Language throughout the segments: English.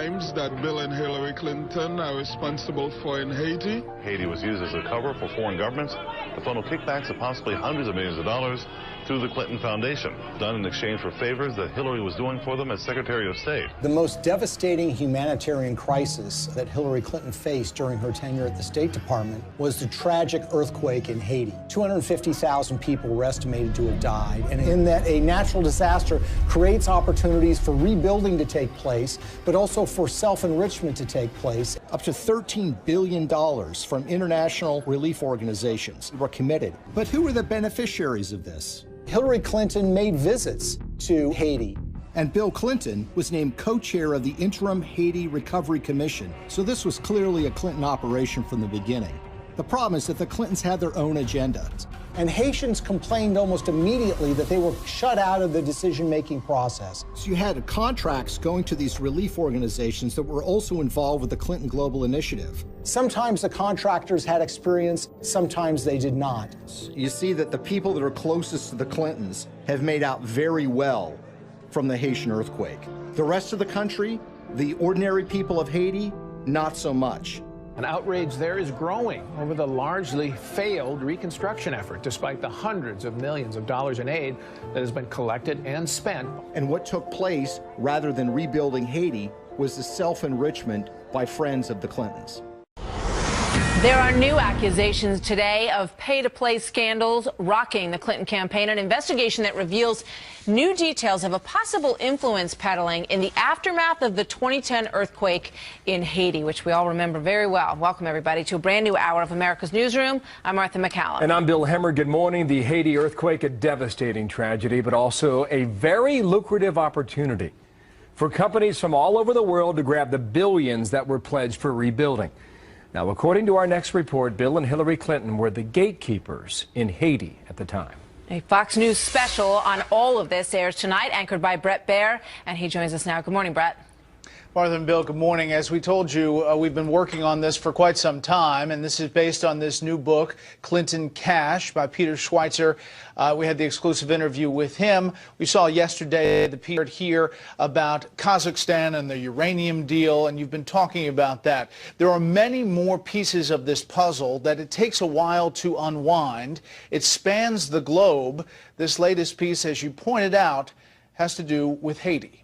crimes that Bill and Hillary Clinton are responsible for in Haiti? Haiti was used as a cover for foreign governments to funnel kickbacks of possibly hundreds of millions of dollars through the Clinton Foundation, done in exchange for favors that Hillary was doing for them as Secretary of State. The most devastating humanitarian crisis that Hillary Clinton faced during her tenure at the State Department was the tragic earthquake in Haiti. 250,000 people were estimated to have died, and in that a natural disaster creates opportunities for rebuilding to take place, but also for self-enrichment to take place. Up to $13 billion from international relief organizations were committed. But who were the beneficiaries of this? Hillary Clinton made visits to Haiti. And Bill Clinton was named co-chair of the Interim Haiti Recovery Commission. So this was clearly a Clinton operation from the beginning. The problem is that the Clintons had their own agenda. And Haitians complained almost immediately that they were shut out of the decision-making process. So you had contracts going to these relief organizations that were also involved with the Clinton Global Initiative. Sometimes the contractors had experience, sometimes they did not. You see that the people that are closest to the Clintons have made out very well from the Haitian earthquake. The rest of the country, the ordinary people of Haiti, not so much. An outrage there is growing over the largely failed reconstruction effort, despite the hundreds of millions of dollars in aid that has been collected and spent. And what took place, rather than rebuilding Haiti, was the self-enrichment by friends of the Clintons. There are new accusations today of pay-to-play scandals rocking the Clinton campaign, an investigation that reveals new details of a possible influence peddling in the aftermath of the 2010 earthquake in Haiti, which we all remember very well. Welcome, everybody, to a brand new hour of America's Newsroom. I'm Martha McCallum. And I'm Bill Hemmer. Good morning. The Haiti earthquake, a devastating tragedy, but also a very lucrative opportunity for companies from all over the world to grab the billions that were pledged for rebuilding. Now, according to our next report, Bill and Hillary Clinton were the gatekeepers in Haiti at the time. A Fox News special on all of this airs tonight, anchored by Brett Baer, and he joins us now. Good morning, Brett. Martha and Bill, good morning. As we told you, we've been working on this for quite some time, and this is based on this new book, Clinton Cash, by Peter Schweitzer. We had the exclusive interview with him. We saw yesterday the Peter here about Kazakhstan and the uranium deal, and you've been talking about that. There are many more pieces of this puzzle that it takes a while to unwind. It spans the globe. This latest piece, as you pointed out, has to do with Haiti.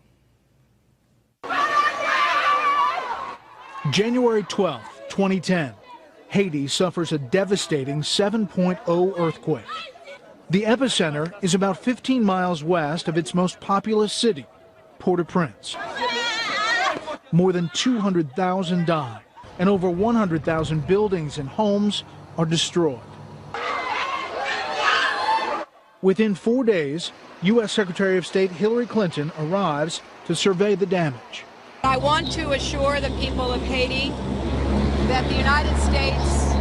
January 12, 2010, Haiti suffers a devastating 7.0 earthquake. The epicenter is about 15 miles west of its most populous city, Port-au-Prince. More than 200,000 died, and over 100,000 buildings and homes are destroyed. Within 4 days, U.S. Secretary of State Hillary Clinton arrives to survey the damage. I want to assure the people of Haiti that the United States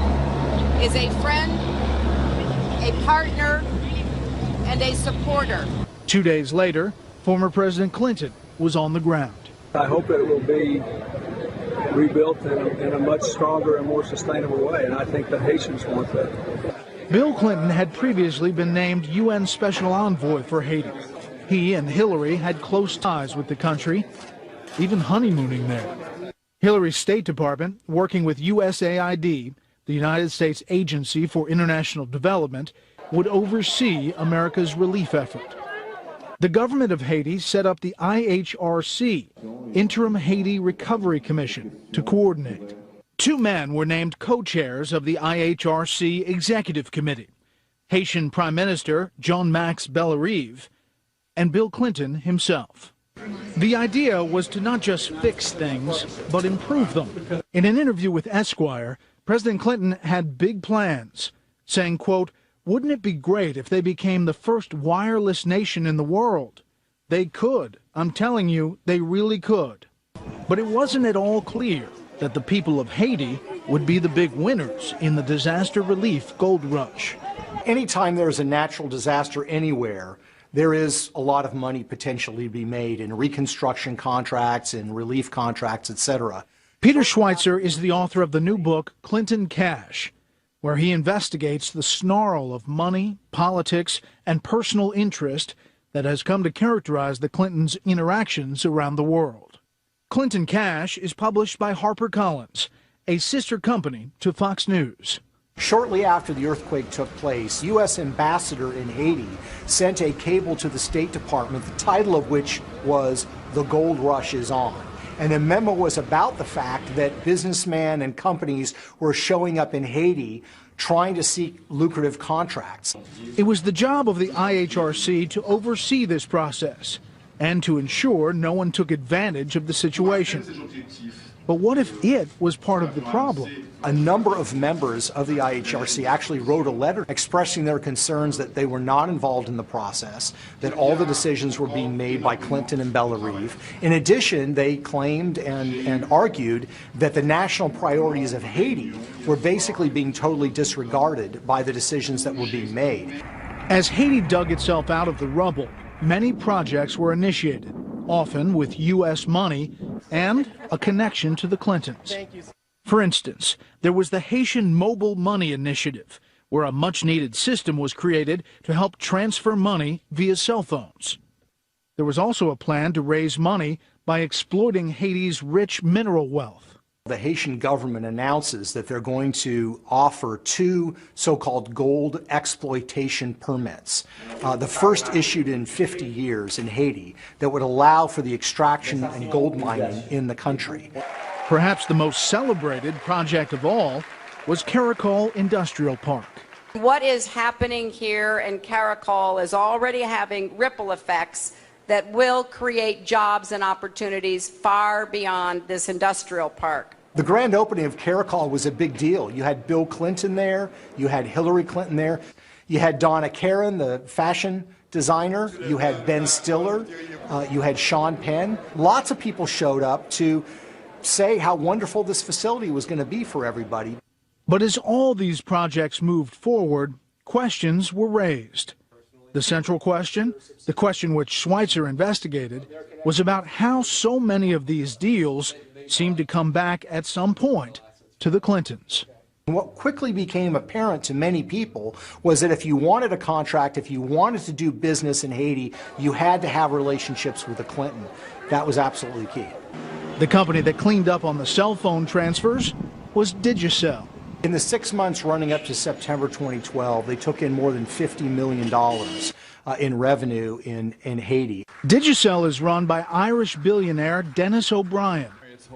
is a friend, a partner, and a supporter. 2 days later, former President Clinton was on the ground. I hope that it will be rebuilt in a much stronger and more sustainable way, and I think the Haitians want that. Bill Clinton had previously been named UN Special Envoy for Haiti. He and Hillary had close ties with the country, even honeymooning there. Hillary's State Department, working with USAID, the United States Agency for International Development, would oversee America's relief effort. The government of Haiti set up the IHRC, Interim Haiti Recovery Commission, to coordinate. Two men were named co-chairs of the IHRC Executive Committee, Haitian Prime Minister Jean-Max Bellarive and Bill Clinton himself. The idea was to not just fix things, but improve them. In an interview with Esquire, President Clinton had big plans, saying, quote, "Wouldn't it be great if they became the first wireless nation in the world? They could. I'm telling you, they really could." But it wasn't at all clear that the people of Haiti would be the big winners in the disaster relief gold rush. Anytime there's a natural disaster anywhere, there is a lot of money potentially to be made in reconstruction contracts and relief contracts, etc. Peter Schweitzer is the author of the new book, Clinton Cash, where he investigates the snarl of money, politics, and personal interest that has come to characterize the Clintons' interactions around the world. Clinton Cash is published by HarperCollins, a sister company to Fox News. Shortly after the earthquake took place, U.S. ambassador in Haiti sent a cable to the State Department, the title of which was "The Gold Rush is On." And the memo was about the fact that businessmen and companies were showing up in Haiti trying to seek lucrative contracts. It was the job of the IHRC to oversee this process and to ensure no one took advantage of the situation. But what if it was part of the problem? A number of members of the IHRC actually wrote a letter expressing their concerns that they were not involved in the process, that all the decisions were being made by Clinton and Bellarive. In addition, they claimed and argued that the national priorities of Haiti were basically being totally disregarded by the decisions that were being made. As Haiti dug itself out of the rubble, many projects were initiated, often with U.S. money and a connection to the Clintons. For instance, there was the Haitian Mobile Money Initiative, where a much-needed system was created to help transfer money via cell phones. There was also a plan to raise money by exploiting Haiti's rich mineral wealth. The Haitian government announces that they're going to offer 2 so-called gold exploitation permits, the first issued in 50 years in Haiti, that would allow for the extraction and gold mining in the country. Perhaps the most celebrated project of all was Caracol Industrial Park. What is happening here in Caracol is already having ripple effects that will create jobs and opportunities far beyond this industrial park. The grand opening of Caracol was a big deal. You had Bill Clinton there, you had Hillary Clinton there, you had Donna Karan, the fashion designer, you had Ben Stiller, you had Sean Penn. Lots of people showed up to say how wonderful this facility was going to be for everybody. But as all these projects moved forward, questions were raised. The central question, the question which Schweitzer investigated, was about how so many of these deals seemed to come back at some point to the Clintons. What quickly became apparent to many people was that if you wanted a contract, if you wanted to do business in Haiti, you had to have relationships with the Clinton. That was absolutely key. The company that cleaned up on the cell phone transfers was Digicel. In the 6 months running up to September 2012, they took in more than $50 million in revenue in Haiti. Digicel is run by Irish billionaire Dennis O'Brien,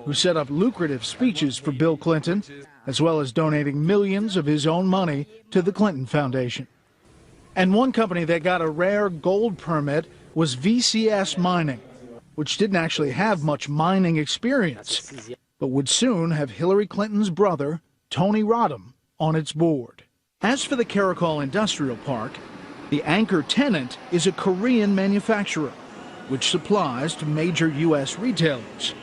who set up lucrative speeches for Bill Clinton, as well as donating millions of his own money to the Clinton Foundation. And one company that got a rare gold permit was VCS Mining, which didn't actually have much mining experience, but would soon have Hillary Clinton's brother, Tony Rodham, on its board. As for the Caracol Industrial Park, the anchor tenant is a Korean manufacturer, which supplies to major U.S. retailers,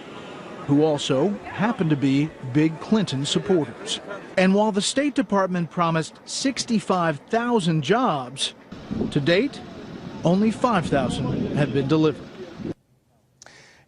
who also happen to be big Clinton supporters. And while the State Department promised 65,000 jobs, to date, only 5,000 have been delivered.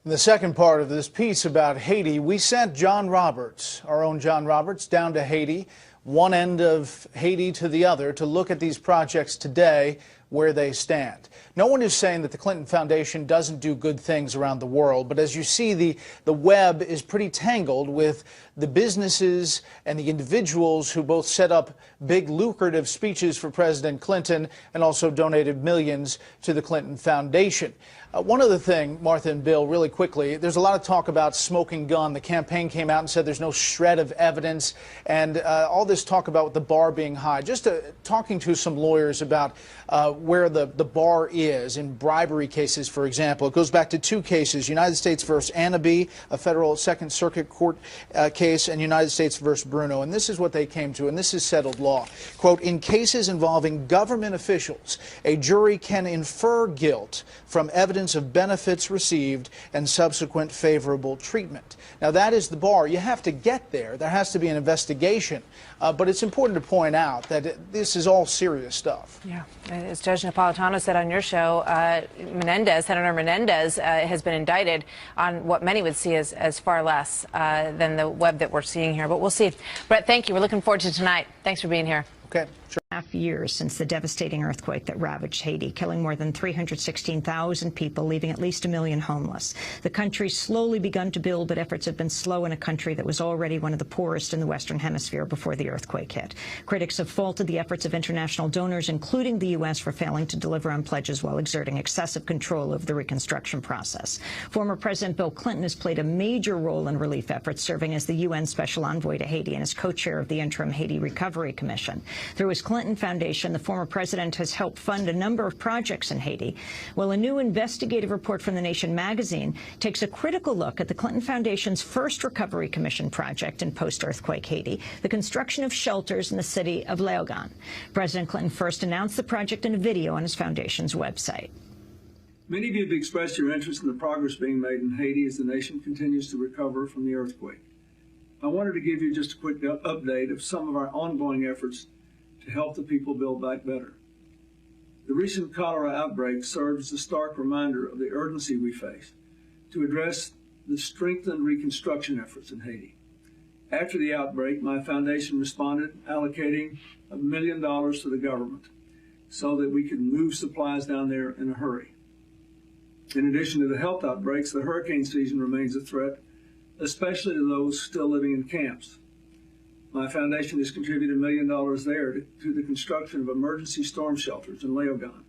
In the second part of this piece about Haiti, we sent John Roberts, our own John Roberts, down to Haiti, one end of Haiti to the other, to look at these projects today, where they stand. No one is saying that the Clinton Foundation doesn't do good things around the world, but as you see, the web is pretty tangled with the businesses and the individuals who both set up big lucrative speeches for President Clinton and also donated millions to the Clinton Foundation. One other thing, Martha and Bill, really quickly, there's a lot of talk about smoking gun. The campaign came out and said there's no shred of evidence, and all this talk about the bar being high. Just talking to some lawyers about where the bar is in bribery cases, for example. It goes back to 2 cases, United States versus Anaby, a federal Second Circuit Court case, and United States versus Bruno. And this is what they came to, and this is settled law. Quote, in cases involving government officials, a jury can infer guilt from evidence of benefits received and subsequent favorable treatment. Now, that is the bar. You have to get there. There has to be an investigation. But it's important to point out that this is all serious stuff. Yeah. As Judge Napolitano said on your show, Senator Menendez has been indicted on what many would see as far less than the web that we're seeing here. But we'll see. Brett, thank you. We're looking forward to tonight. Thanks for being here. Okay. Sure. Years since the devastating earthquake that ravaged Haiti, killing more than 316,000 people, leaving at least 1 million homeless. The country's slowly begun to build, but efforts have been slow in a country that was already one of the poorest in the Western Hemisphere before the earthquake hit. Critics have faulted the efforts of international donors, including the U.S., for failing to deliver on pledges while exerting excessive control of the reconstruction process. Former President Bill Clinton has played a major role in relief efforts, serving as the UN Special Envoy to Haiti and as co-chair of the interim Haiti Recovery Commission. Through his Clinton Foundation, the former president has helped fund a number of projects in Haiti. Well, a new investigative report from The Nation magazine takes a critical look at the Clinton Foundation's first Recovery Commission project in post-earthquake Haiti, the construction of shelters in the city of Léogâne. President Clinton first announced the project in a video on his foundation's website. Many of you have expressed your interest in the progress being made in Haiti as the nation continues to recover from the earthquake. I wanted to give you just a quick update of some of our ongoing efforts to help the people build back better. The recent cholera outbreak serves as a stark reminder of the urgency we face to address the strengthened reconstruction efforts in Haiti. After the outbreak, my foundation responded, allocating $1 million to the government so that we could move supplies down there in a hurry. In addition to the health outbreaks, the hurricane season remains a threat, especially to those still living in camps. My foundation has contributed $1 million there to the construction of emergency storm shelters in Léogâne.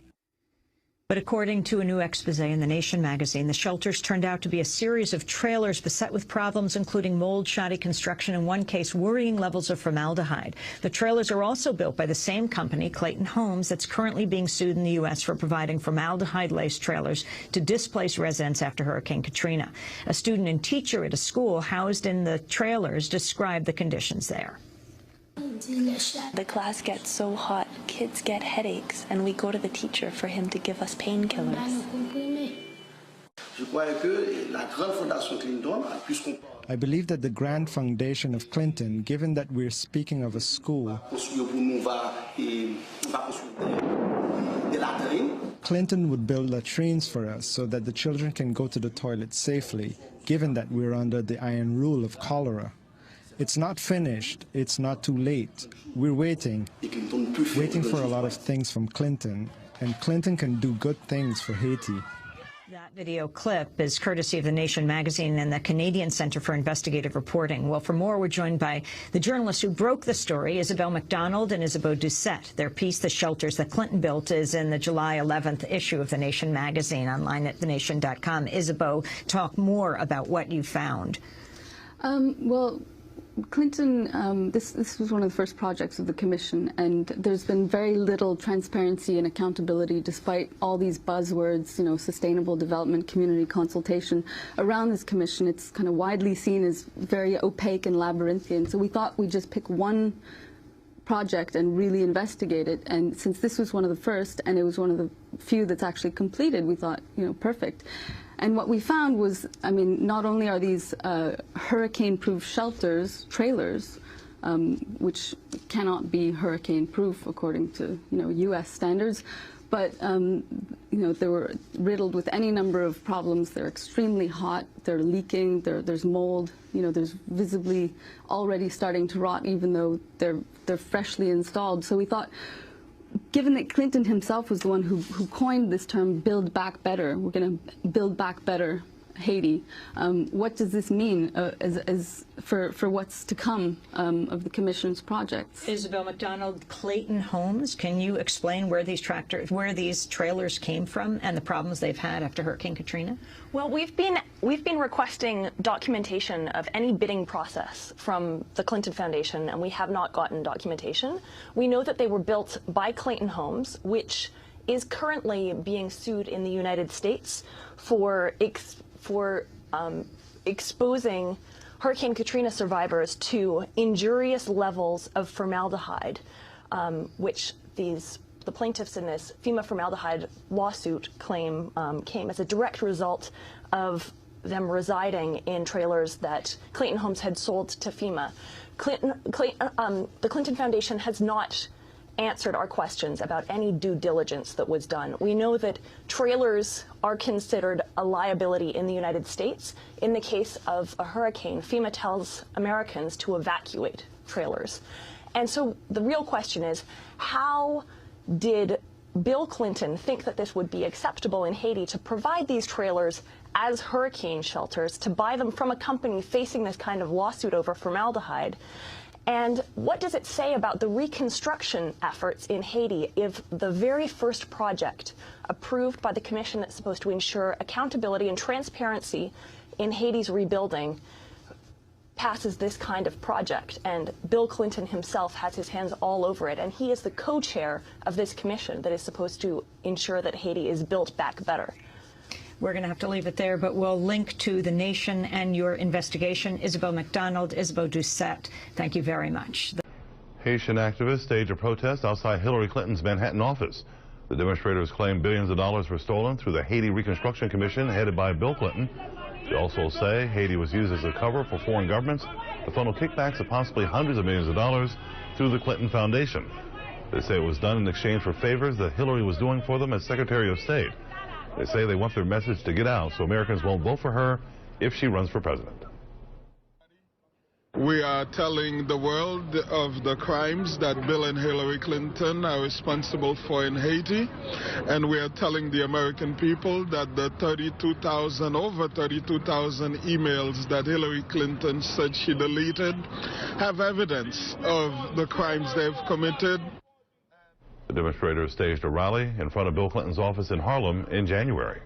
But according to a new expose in The Nation magazine, the shelters turned out to be a series of trailers beset with problems, including mold, shoddy construction, and in one case, worrying levels of formaldehyde. The trailers are also built by the same company, Clayton Homes, that's currently being sued in the U.S. for providing formaldehyde-laced trailers to displaced residents after Hurricane Katrina. A student and teacher at a school housed in the trailers described the conditions there. The class gets so hot, kids get headaches, and we go to the teacher for him to give us painkillers. I believe that the Grand Foundation of Clinton, given that we're speaking of a school, Clinton would build latrines for us so that the children can go to the toilet safely, given that we're under the iron rule of cholera. It's not finished. It's not too late. We're waiting for a lot of things from Clinton, and Clinton can do good things for Haiti. That video clip is courtesy of The Nation magazine and the Canadian Centre for Investigative Reporting. Well, for more, we're joined by the journalists who broke the story, Isabel McDonald and Isabeau Doucette. Their piece, The Shelters That Clinton Built, is in the July 11th issue of The Nation magazine, online at thenation.com. Isabeau, talk more about what you found. Well, Clinton, this was one of the first projects of the commission, and there's been very little transparency and accountability despite all these buzzwords, you know, sustainable development, community consultation around this commission. It's kind of widely seen as very opaque and labyrinthian. So we thought we'd just pick one project and really investigate it. And since this was one of the first, and it was one of the few that's actually completed, we thought, you know, perfect. And what we found was, I mean, not only are these hurricane-proof shelters, trailers, which cannot be hurricane-proof according to, you know, U.S. standards, but, you know, they were riddled with any number of problems. They're extremely hot, they're leaking, there's mold, you know, there's visibly already starting to rot even though they're freshly installed. So we thought, given that Clinton himself was the one who coined this term, build back better, we're going to build back better Haiti. What does this mean for what's to come of the Commission's projects? Isabel McDonald, Clayton Homes, can you explain where these trailers came from and the problems they've had after Hurricane Katrina? Well, we've been requesting documentation of any bidding process from the Clinton Foundation, and we have not gotten documentation. We know that they were built by Clayton Homes, which is currently being sued in the United States for exposing Hurricane Katrina survivors to injurious levels of formaldehyde, which the plaintiffs in this FEMA formaldehyde lawsuit claim came as a direct result of them residing in trailers that Clayton Homes had sold to FEMA. The Clinton Foundation has not answered our questions about any due diligence that was done. We know that trailers are considered a liability in the United States. In the case of a hurricane, FEMA tells Americans to evacuate trailers. And so the real question is, how did Bill Clinton think that this would be acceptable in Haiti to provide these trailers as hurricane shelters, to buy them from a company facing this kind of lawsuit over formaldehyde? And what does it say about the reconstruction efforts in Haiti if the very first project approved by the commission that's supposed to ensure accountability and transparency in Haiti's rebuilding passes this kind of project, and Bill Clinton himself has his hands all over it, and he is the co-chair of this commission that is supposed to ensure that Haiti is built back better? We're going to have to leave it there, but we'll link to The Nation and your investigation. Isabel McDonald, Isabel Doucette, thank you very much. Haitian activists staged a protest outside Hillary Clinton's Manhattan office. The demonstrators claim billions of dollars were stolen through the Haiti Reconstruction Commission headed by Bill Clinton. They also say Haiti was used as a cover for foreign governments to funnel kickbacks of possibly hundreds of millions of dollars through the Clinton Foundation. They say it was done in exchange for favors that Hillary was doing for them as Secretary of State. They say they want their message to get out so Americans won't vote for her if she runs for president. We are telling the world of the crimes that Bill and Hillary Clinton are responsible for in Haiti, and we are telling the American people that the over 32,000 emails that Hillary Clinton said she deleted have evidence of the crimes they've committed. The demonstrators staged a rally in front of Bill Clinton's office in Harlem in January.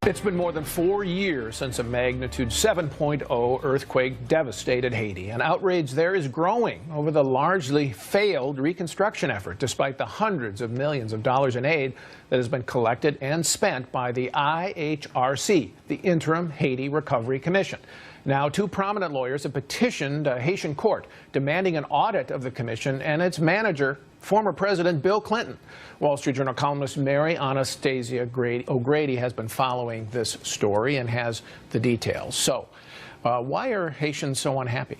It's been more than 4 years since a magnitude 7.0 earthquake devastated Haiti, and outrage there is growing over the largely failed reconstruction effort, despite the hundreds of millions of dollars in aid that has been collected and spent by the IHRC, the Interim Haiti Recovery Commission. Now, two prominent lawyers have petitioned a Haitian court demanding an audit of the commission and its manager, former President Bill Clinton. Wall Street Journal columnist Mary Anastasia O'Grady has been following this story and has the details. So, why are Haitians so unhappy?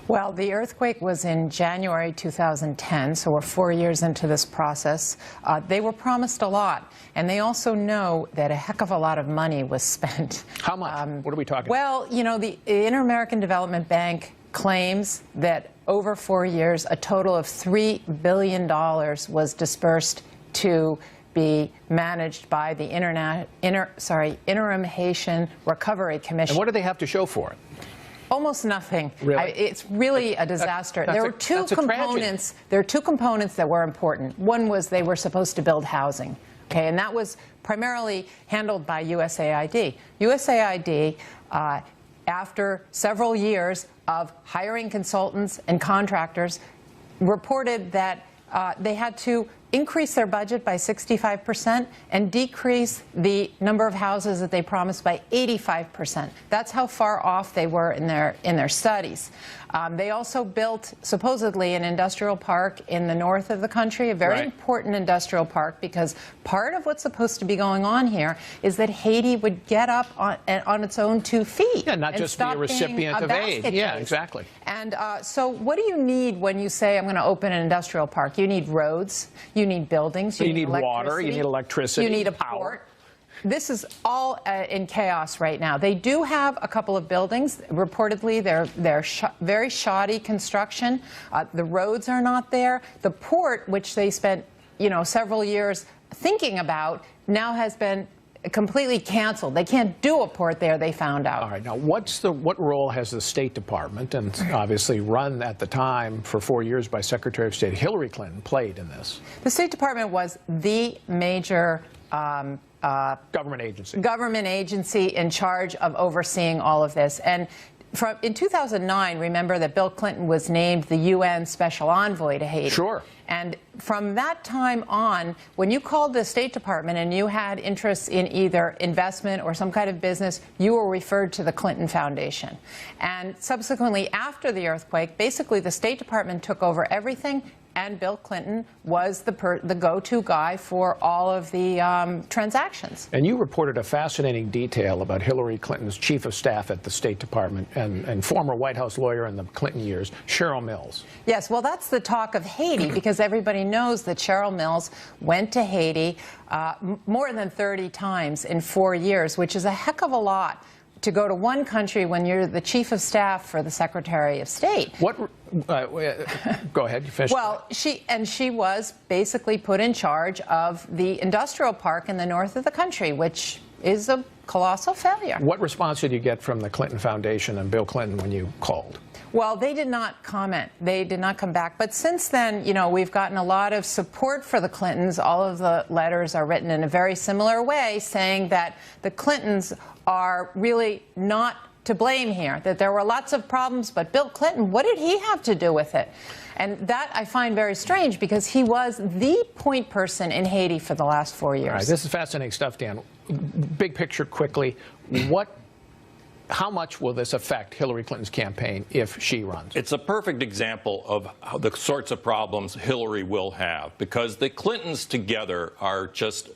Well, the earthquake was in January 2010, so we're 4 years into this process. They were promised a lot, and they also know that a heck of a lot of money was spent. How much? What are we talking about? Well, you know, the Inter-American Development Bank claims that over 4 years, a total of $3 billion was dispersed to be managed by the Interim Haitian Recovery Commission. And what do they have to show for it? Almost nothing. Really? It's really a disaster. There were two components. There are two components that were important. One was they were supposed to build housing, okay, and that was primarily handled by USAID. USAID, after several years of hiring consultants and contractors, reported that they had to increase their budget by 65% and decrease the number of houses that they promised by 85%. That's how far off they were in their studies. They also built, supposedly, an industrial park in the north of the country, a very important industrial park, because part of what's supposed to be going on here is that Haiti would get up on its own 2 feet. Yeah, not just be a recipient of aid. Yeah, exactly. And so what do you need when you say, I'm going to open an industrial park? You need roads, you need buildings, you need water, you need electricity, you need a port. This is all in chaos right now. They do have a couple of buildings. Reportedly, they're very shoddy construction. The roads are not there. The port, which they spent, several years thinking about, now has been completely canceled. They can't do a port there, they found out. All right. Now, what role has the State Department, and obviously run at the time for 4 years by Secretary of State Hillary Clinton, played in this? The State Department was the major government agency in charge of overseeing all of this. And in 2009, remember that Bill Clinton was named the UN Special Envoy to Haiti. Sure. And from that time on, when you called the State Department and you had interests in either investment or some kind of business, you were referred to the Clinton Foundation. And subsequently, after the earthquake, basically the State Department took over everything, and Bill Clinton was the go-to guy for all of the transactions. And you reported a fascinating detail about Hillary Clinton's chief of staff at the State Department and former White House lawyer in the Clinton years, Cheryl Mills. Yes, well, that's the talk of Haiti, because everybody knows that Cheryl Mills went to Haiti more than 30 times in 4 years, which is a heck of a lot to go to one country when you're the chief of staff for the Secretary of State. What? Go ahead. You finish. Well, she was basically put in charge of the industrial park in the north of the country, which is a colossal failure. What response did you get from the Clinton Foundation and Bill Clinton when you called? Well, they did not comment. They did not come back. But since then, you know, we've gotten a lot of support for the Clintons. All of the letters are written in a very similar way, saying that the Clintons are really not to blame here, that there were lots of problems, but Bill Clinton, what did he have to do with it? And that I find very strange, because he was the point person in Haiti for the last 4 years. All right, this is fascinating stuff, Dan. Big picture quickly. How much will this affect Hillary Clinton's campaign if she runs? It's a perfect example of the sorts of problems Hillary will have, because the Clintons together are just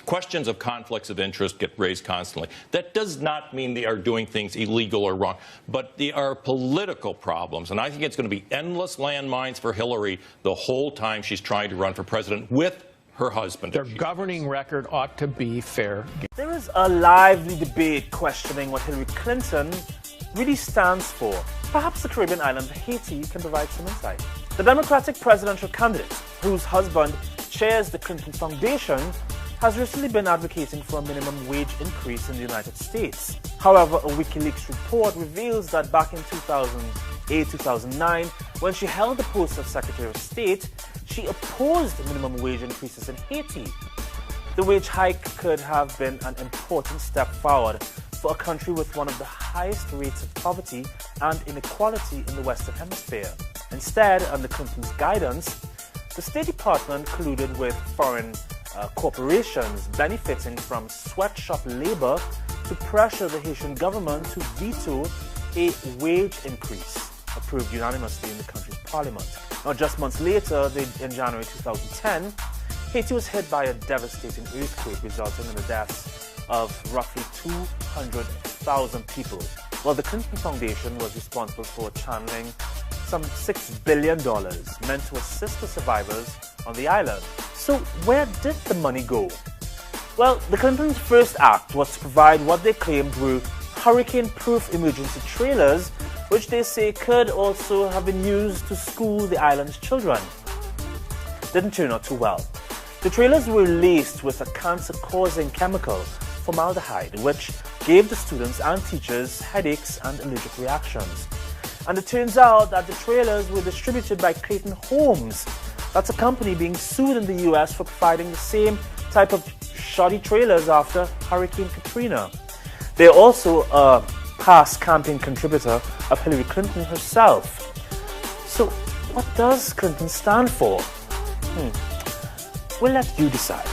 questions of conflicts of interest get raised constantly. That does not mean they are doing things illegal or wrong, but they are political problems. And I think it's going to be endless landmines for Hillary the whole time she's trying to run for president with her husband. Their governing record ought to be fair. There is a lively debate questioning what Hillary Clinton really stands for. Perhaps the Caribbean island of Haiti can provide some insight. The Democratic presidential candidate, whose husband chairs the Clinton Foundation, has recently been advocating for a minimum wage increase in the United States. However, a WikiLeaks report reveals that back in 2008-2009, when she held the post of Secretary of State, she opposed minimum wage increases in Haiti. The wage hike could have been an important step forward for a country with one of the highest rates of poverty and inequality in the Western Hemisphere. Instead, under Clinton's guidance, the State Department colluded with foreign corporations benefiting from sweatshop labor to pressure the Haitian government to veto a wage increase approved unanimously in the country's parliament. Now, just months later, in January 2010, Haiti was hit by a devastating earthquake, resulting in the deaths of roughly 200,000 people. Well, the Clinton Foundation was responsible for channeling some $6 billion meant to assist the survivors on the island. So where did the money go? Well, the Clintons' first act was to provide what they claimed were hurricane-proof emergency trailers, which they say could also have been used to school the island's children. Didn't turn out too well. The trailers were laced with a cancer-causing chemical, formaldehyde, which gave the students and teachers headaches and allergic reactions. And it turns out that the trailers were distributed by Clayton Homes. That's a company being sued in the US for providing the same type of shoddy trailers after Hurricane Katrina. They're also a past campaign contributor of Hillary Clinton herself. So what does Clinton stand for? We'll let you decide.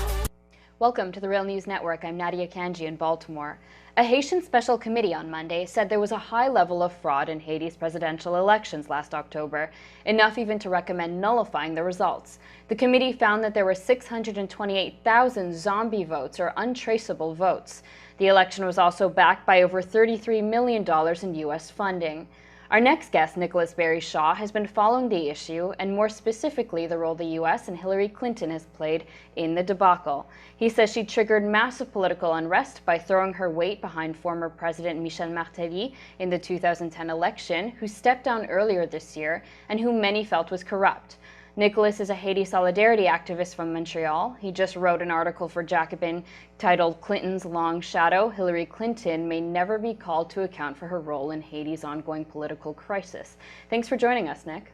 Welcome to the Real News Network. I'm Nadia Kanji in Baltimore. A Haitian special committee on Monday said there was a high level of fraud in Haiti's presidential elections last October, enough even to recommend nullifying the results. The committee found that there were 628,000 zombie votes, or untraceable votes. The election was also backed by over $33 million in U.S. funding. Our next guest, Nicholas Barry Shaw, has been following the issue, and more specifically the role the U.S. and Hillary Clinton has played in the debacle. He says she triggered massive political unrest by throwing her weight behind former President Michel Martelly in the 2010 election, who stepped down earlier this year and whom many felt was corrupt. Nicholas is a Haiti solidarity activist from Montreal. He just wrote an article for Jacobin titled "Clinton's Long Shadow: Hillary Clinton May Never Be Called to Account for Her Role in Haiti's Ongoing Political Crisis." Thanks for joining us, Nick.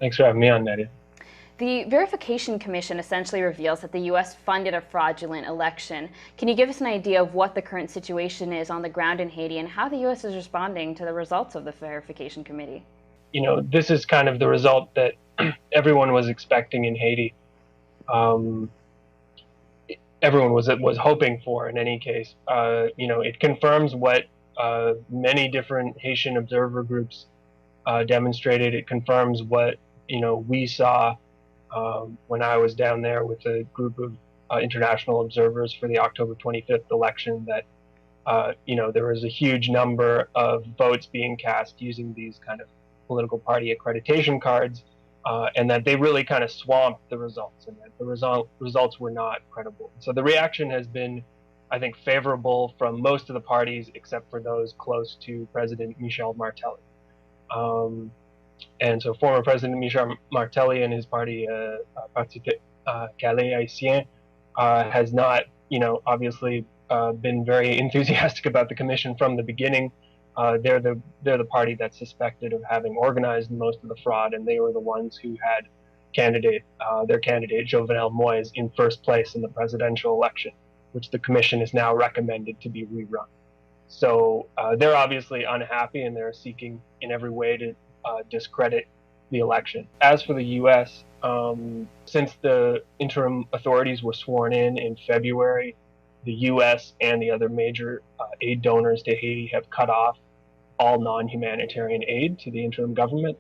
Thanks for having me on, Nadia. The Verification Commission essentially reveals that the U.S. funded a fraudulent election. Can you give us an idea of what the current situation is on the ground in Haiti and how the U.S. is responding to the results of the Verification Committee? You know, this is kind of the result that everyone was expecting in Haiti. Everyone was hoping for in any case. You know, it confirms what many different Haitian observer groups demonstrated. It confirms what, you know, we saw when I was down there with a group of international observers for the October 25th election, that you know, there was a huge number of votes being cast using these kind of political party accreditation cards, and that they really kind of swamped the results, and that the results were not credible. So the reaction has been I think, favorable from most of the parties except for those close to President Michel Martelly. And so former President Michel Martelly and his party, Parti Calais Haïtien, has not, obviously been very enthusiastic about the commission from the beginning. They're the party that's suspected of having organized most of the fraud, and they were the ones who had their candidate Jovenel Moïse in first place in the presidential election, which the commission is now recommended to be rerun. So they're obviously unhappy, and they're seeking in every way to discredit the election. As for the U.S., since the interim authorities were sworn in February, the U.S. and the other major aid donors to Haiti have cut off all non-humanitarian aid to the interim government.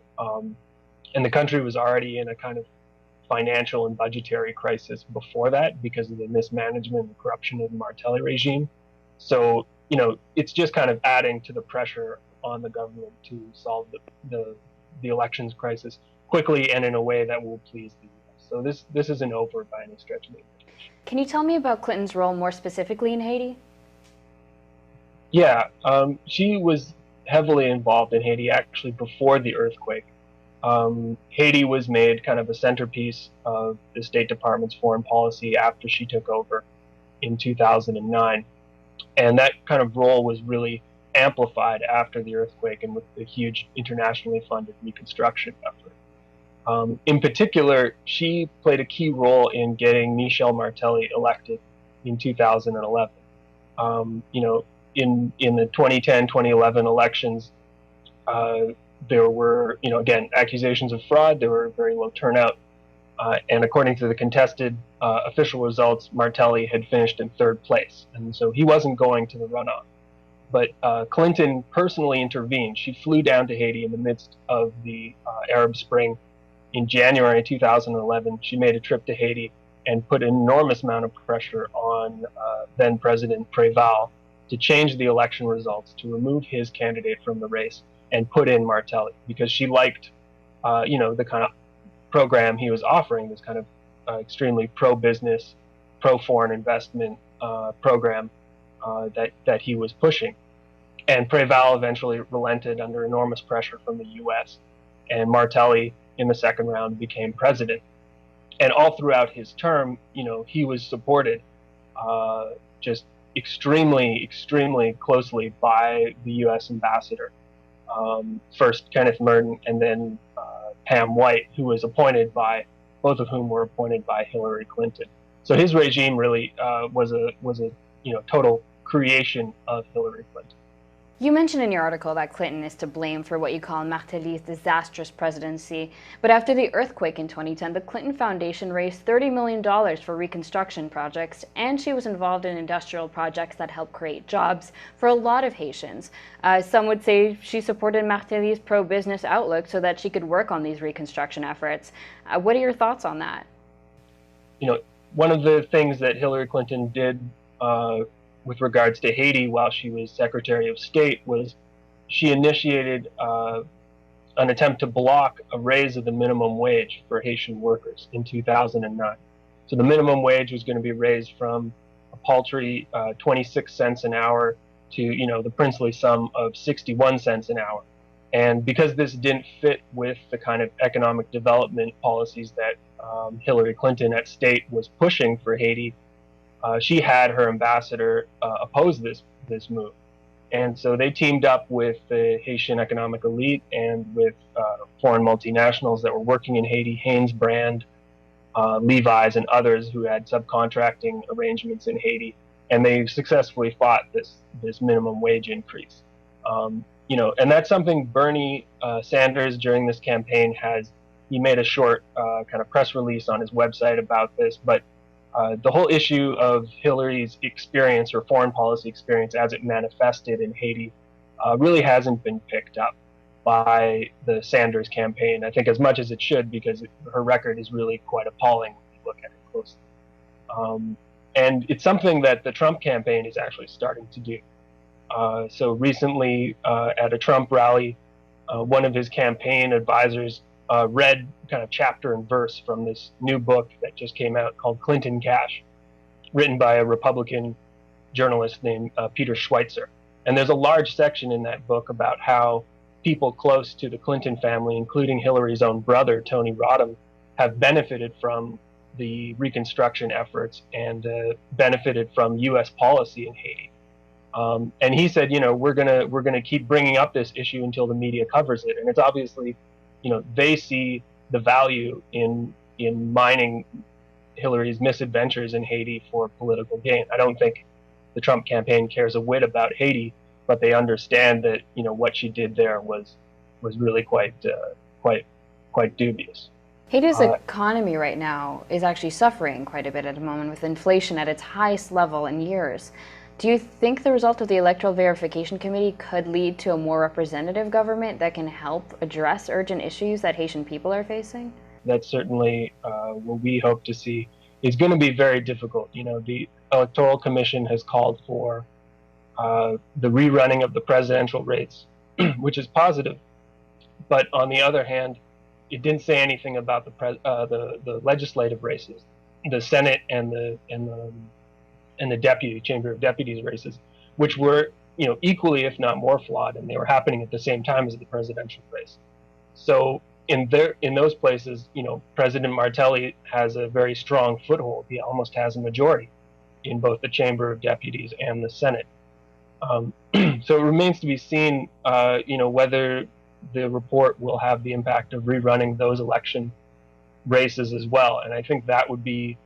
And the country was already in a kind of financial and budgetary crisis before that because of the mismanagement and corruption of the Martelly regime. So, it's just kind of adding to the pressure on the government to solve the elections crisis quickly and in a way that will please the U.S. So this isn't over by any stretch of the imagination. Can you tell me about Clinton's role more specifically in Haiti? Yeah, she was heavily involved in Haiti actually before the earthquake. Haiti was made kind of a centerpiece of the State Department's foreign policy after she took over in 2009. And that kind of role was really amplified after the earthquake and with the huge internationally funded reconstruction effort. In particular, she played a key role in getting Michel Martelly elected in 2011. In the 2010-2011 elections, there were, again, accusations of fraud. There were very low turnout. And according to the contested official results, Martelly had finished in third place. And so he wasn't going to the runoff. But Clinton personally intervened. She flew down to Haiti in the midst of the Arab Spring in January 2011. She made a trip to Haiti and put an enormous amount of pressure on then President Préval to change the election results, to remove his candidate from the race and put in Martelly, because she liked, the kind of program he was offering, this kind of extremely pro-business, pro-foreign investment program that he was pushing. And Préval eventually relented under enormous pressure from the U.S. And Martelly, in the second round, became president. And all throughout his term, he was supported just extremely, extremely closely by the U.S. ambassador. First Kenneth Merton, and then Pam White, who was appointed by, both of whom were appointed by Hillary Clinton. So his regime really was a total creation of Hillary Clinton. You mentioned in your article that Clinton is to blame for what you call Martelly's disastrous presidency. But after the earthquake in 2010, the Clinton Foundation raised $30 million for reconstruction projects, and she was involved in industrial projects that helped create jobs for a lot of Haitians. Some would say she supported Martelly's pro-business outlook so that she could work on these reconstruction efforts. What are your thoughts on that? One of the things that Hillary Clinton did with regards to Haiti while she was Secretary of State was she initiated an attempt to block a raise of the minimum wage for Haitian workers in 2009. So the minimum wage was going to be raised from a paltry 26 cents an hour to, the princely sum of 61 cents an hour. And because this didn't fit with the kind of economic development policies that Hillary Clinton at state was pushing for Haiti, she had her ambassador oppose this move. And so they teamed up with the Haitian economic elite and with foreign multinationals that were working in Haiti, Hanes Brand, Levi's, and others who had subcontracting arrangements in Haiti. And they successfully fought this minimum wage increase. And that's something Bernie Sanders during this campaign he made a short kind of press release on his website about this, but the whole issue of Hillary's experience or foreign policy experience as it manifested in Haiti really hasn't been picked up by the Sanders campaign, I think as much as it should, because her record is really quite appalling when you look at it closely. And it's something that the Trump campaign is actually starting to do. So recently at a Trump rally, one of his campaign advisors read kind of chapter and verse from this new book that just came out called Clinton Cash, written by a Republican journalist named Peter Schweitzer. And there's a large section in that book about how people close to the Clinton family, including Hillary's own brother, Tony Rodham, have benefited from the reconstruction efforts and benefited from U.S. policy in Haiti. And he said, you know, we're gonna keep bringing up this issue until the media covers it. And it's obviously, you know, they see the value in mining Hillary's misadventures in Haiti for political gain. I don't think the Trump campaign cares a whit about Haiti, but they understand that, you know, what she did there was really quite dubious. Haiti's economy right now is actually suffering quite a bit at the moment, with inflation at its highest level in years. Do you think the result of the Electoral Verification Committee could lead to a more representative government that can help address urgent issues that Haitian people are facing? That's certainly what we hope to see. It's going to be very difficult. You know, the Electoral Commission has called for the rerunning of the presidential race, which is positive. But on the other hand, it didn't say anything about the legislative races, the Senate and the deputy Chamber of Deputies races, which were, you know, equally if not more flawed, and they were happening at the same time as the presidential race. So in those places, you know, President Martelly has a very strong foothold. He almost has a majority in both the Chamber of Deputies and the Senate. So it remains to be seen, you know, whether the report will have the impact of rerunning those election races as well. And I think that would be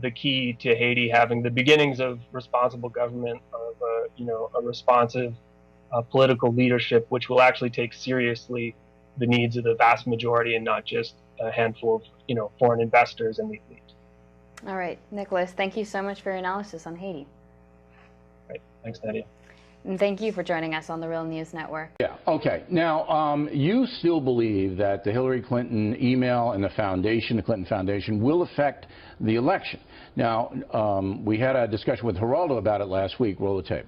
the key to Haiti having the beginnings of responsible government, of you know, a responsive political leadership, which will actually take seriously the needs of the vast majority and not just a handful of, you know, foreign investors and the elite. All right, Nicholas, thank you so much for your analysis on Haiti. Right. Thanks, Nadia. And thank you for joining us on the Real News Network. Yeah, okay. Now, you still believe that the Hillary Clinton email and the foundation, the Clinton Foundation, will affect the election. Now, we had a discussion with Geraldo about it last week. Roll the tape.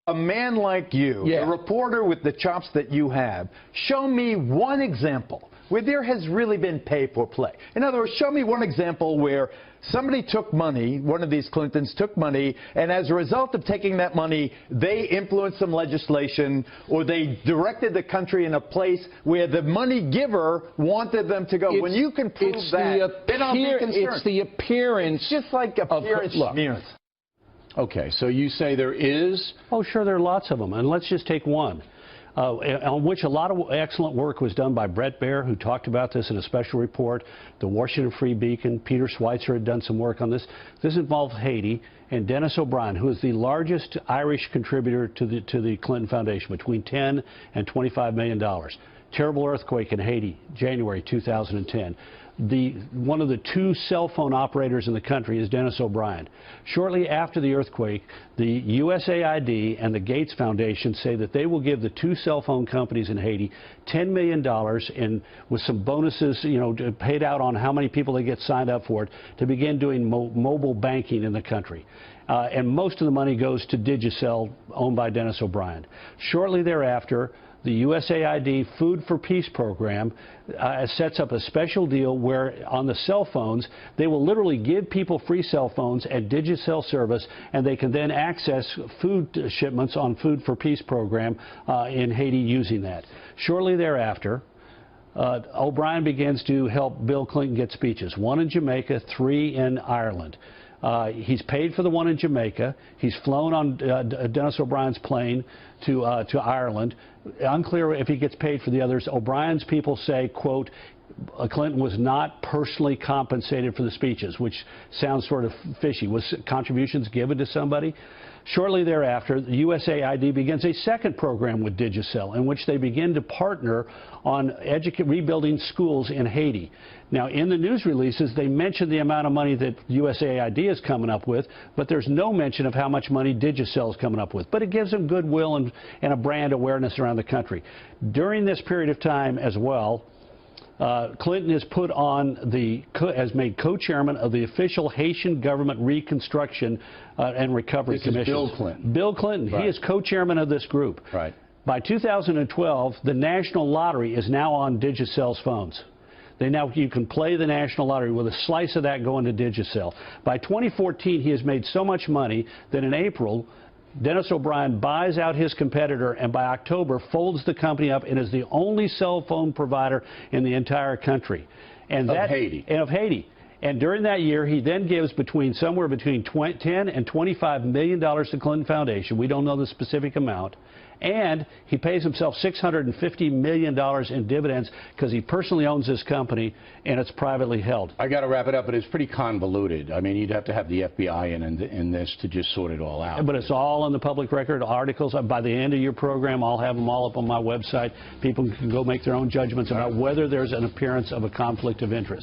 A man like you, a reporter with the chops that you have, show me one example where there has really been pay for play. In other words, show me one example where somebody took money, one of these Clintons took money, and as a result of taking that money, they influenced some legislation, or they directed the country in a place where the money giver wanted them to go. When you can prove that, then I'll be concerned. It's the appearance. It's just like appearance. Okay, so you say there is? Oh, sure, there are lots of them, and let's just take one. On which a lot of excellent work was done by Brett Baer, who talked about this in a special report. The Washington Free Beacon, Peter Schweitzer had done some work on this. This involved Haiti, and Dennis O'Brien, who is the largest Irish contributor to the Clinton Foundation, between $10 and $25 million. Terrible earthquake in Haiti, January 2010. One of the two cell phone operators in the country is Dennis O'Brien. Shortly after the earthquake, the USAID and the Gates Foundation say that they will give the two cell phone companies in Haiti $10 million and with some bonuses, you know, paid out on how many people they get signed up for it, to begin doing mobile banking in the country. And most of the money goes to Digicel, owned by Dennis O'Brien. Shortly thereafter, the USAID Food for Peace program sets up a special deal where on the cell phones, they will literally give people free cell phones and Digicel service, and they can then access food shipments on Food for Peace program in Haiti using that. Shortly thereafter, O'Brien begins to help Bill Clinton get speeches, 1 in Jamaica, 3 in Ireland. He's paid for the one in Jamaica. He's flown on Dennis O'Brien's plane to Ireland. Unclear if he gets paid for the others. O'Brien's people say, quote, Clinton was not personally compensated for the speeches, which sounds sort of fishy. Was contributions given to somebody? Shortly thereafter, the USAID begins a second program with Digicel, in which they begin to partner on rebuilding schools in Haiti. Now, in the news releases, they mention the amount of money that USAID is coming up with, but there's no mention of how much money Digicel is coming up with. But it gives them goodwill and a brand awareness around the country. During this period of time as well, Clinton is put on has made co-chairman of the official Haitian government reconstruction and recovery commission. This is Bill Clinton. Bill Clinton. Right. He is co-chairman of this group. Right. By 2012, the National Lottery is now on Digicel's phones. You can play the national lottery with a slice of that going to Digicel. By 2014, he has made so much money that in April, Dennis O'Brien buys out his competitor, and by October folds the company up and is the only cell phone provider in the entire country. And of Haiti. Of Haiti. And during that year, he then gives somewhere between $10 and $25 million to Clinton Foundation. We don't know the specific amount. And he pays himself $650 million in dividends because he personally owns this company and it's privately held. I got to wrap it up, but it's pretty convoluted. I mean, you'd have to have the FBI in this to just sort it all out. But it's all on the public record, articles. By the end of your program, I'll have them all up on my website. People can go make their own judgments about whether there's an appearance of a conflict of interest.